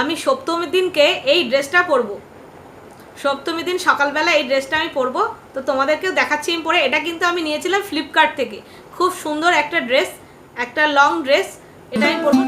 আমি সপ্তমীর দিনকে এই ড্রেসটা পরবো, সপ্তমীর দিন সকালবেলা এই ড্রেসটা আমি পরবো। তো তোমাদেরকেও দেখাচ্ছি আমি পরে। এটা কিন্তু আমি নিয়েছিলাম ফ্লিপকার্ট থেকে, খুব সুন্দর একটা ড্রেস, একটা লং ড্রেস, এটা আমি পরবো।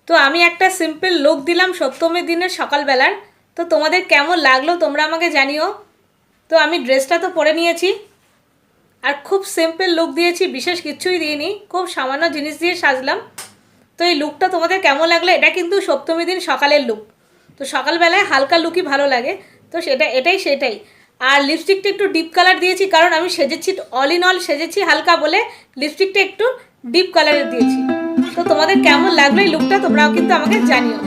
তো আমি একটা সিম্পল লুক দিলাম সপ্তমীর দিনের সকালবেলার। তো তোমাদের কেমন লাগলো তোমরা আমাকে জানিও। তো আমি ড্রেসটা তো পরে নিয়েছি, আর খুব সিম্পল লুক দিয়েছি, বিশেষ কিছুই দিইনি, খুব সামান্য জিনিস দিয়ে সাজলাম। তো এই লুকটা তোমাদের কেমন লাগলো? এটা কিন্তু সপ্তমী দিন সকালের লুক। তো সকালবেলায় হালকা লুকই ভালো লাগে, তো সেটাই। আর লিপস্টিকটা একটু ডিপ কালার দিয়েছি, কারণ আমি সেজেছি অল ইন অল সেজেছি হালকা বলে লিপস্টিকটা একটু ডিপ কালারের দিয়েছি। তো তোমাদের কেমন লাগলো এই লুকটা তোমরাও কিন্তু আমাকে জানিও।